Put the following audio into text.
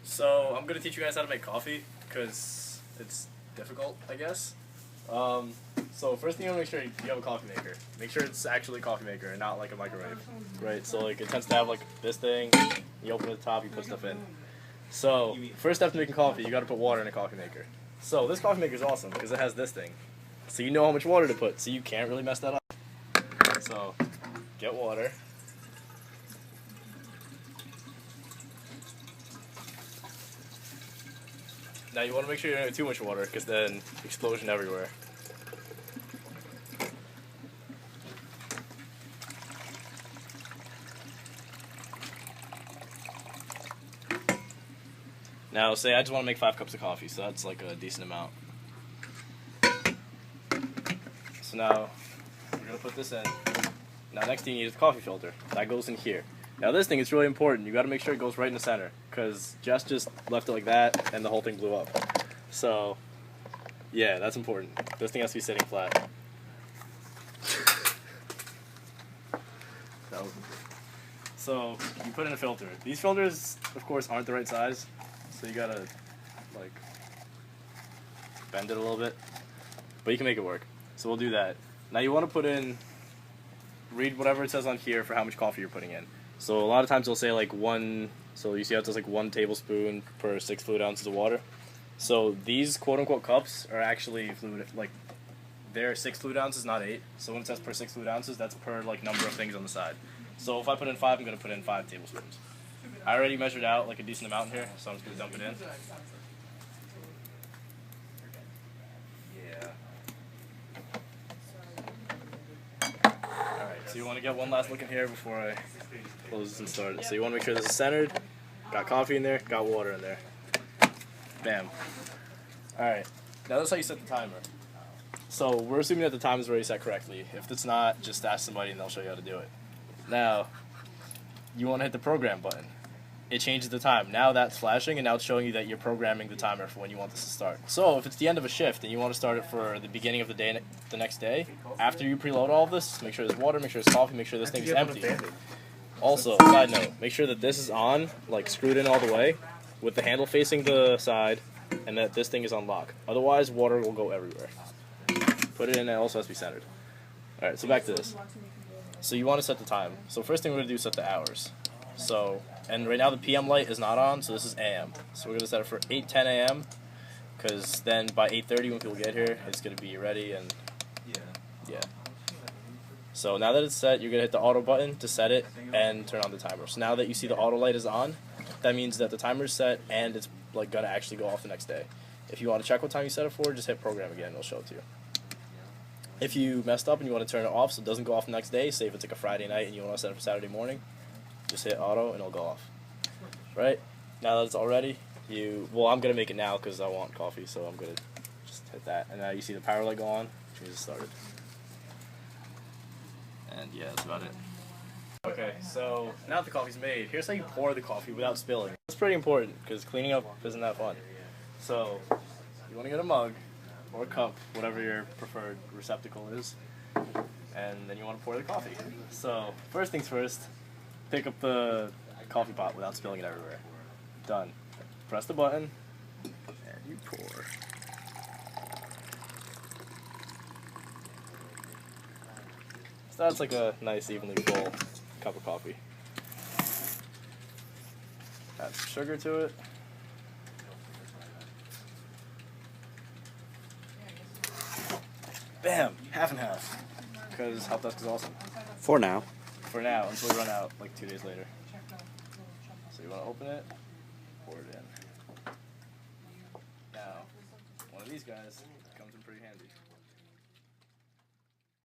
So I'm gonna teach you guys how to make coffee because it's difficult, I guess. So first thing you wanna make sure you have a coffee maker. Make sure it's actually a coffee maker and not like a microwave, right? So like it tends to have like this thing. You open at the top, you put stuff in. So first step to making coffee, you gotta put water in a coffee maker. So this coffee maker is awesome because it has this thing. So you know how much water to put, so you can't really mess that up. So get water. Now you want to make sure you don't have too much water because then explosion everywhere. Now say I just want to make 5 cups of coffee, so that's like a decent amount. So now we're going to put this in. Now next thing you need is a coffee filter. That goes in here. Now this thing is really important. You got to make sure it goes right in the center because Jess just left it like that and the whole thing blew up. So yeah, that's important. This thing has to be sitting flat. So you put in a filter. These filters, of course, aren't the right size, so you gotta like bend it a little bit, but you can make it work. So we'll do that. Now you want to put in, read whatever it says on here for how much coffee you're putting in. So a lot of times they'll say like so you see how it says like 1 tablespoon per 6 fluid ounces of water. So these quote-unquote cups are actually fluid, like they're 6 fluid ounces, not 8. So when it says per 6 fluid ounces, that's per like number of things on the side. So if I put in 5, I'm gonna put in 5 tablespoons. I already measured out like a decent amount here, so I'm just gonna dump it in. Yeah. Alright, so you want to get one last look in here before I close this and start it. So you want to make sure this is centered, got coffee in there, got water in there. Bam. Alright, now that's how you set the timer. So we're assuming that the time is already set correctly. If it's not, just ask somebody and they'll show you how to do it. Now, you want to hit the program button. It changes the time. Now that's flashing and now it's showing you that you're programming the timer for when you want this to start. So if it's the end of a shift and you want to start it for the beginning of the day, the next day, after you preload all of this, make sure there's water, make sure there's coffee, make sure this thing is empty. Also, side note, make sure that this is on, like screwed in all the way, with the handle facing the side, and that this thing is on lock. Otherwise, water will go everywhere. Put it in, it also has to be centered. Alright, so back to this. So you want to set the time. So first thing we're going to do is set the hours. So, and right now the PM light is not on, so this is AM. So we're going to set it for 8:10 AM, because then by 8:30 when people get here, it's going to be ready and yeah. So now that it's set, you're going to hit the auto button to set it and turn on the timer. So now that you see the auto light is on, that means that the timer is set and it's like going to actually go off the next day. If you want to check what time you set it for, just hit program again and it'll show it to you. If you messed up and you want to turn it off so it doesn't go off the next day, say if it's like a Friday night and you want to set it for Saturday morning, just hit auto and it'll go off. Right? Now that it's all ready, well, I'm going to make it now because I want coffee, so I'm going to just hit that. And now you see the power light go on, which means it started. And yeah, that's about it. Okay, so now that the coffee's made, here's how you pour the coffee without spilling. It's pretty important because cleaning up isn't that fun. So you want to get a mug or a cup, whatever your preferred receptacle is, and then you want to pour the coffee. So first things first, pick up the coffee pot without spilling it everywhere. Done. Press the button, and you pour. So that's like a nice evenly full cup of coffee. Add some sugar to it. Bam! Half and half. Because Help Desk is awesome. For now. For now, until we run out, like 2 days later. So you want to open it, pour it in. Now, one of these guys comes in pretty handy.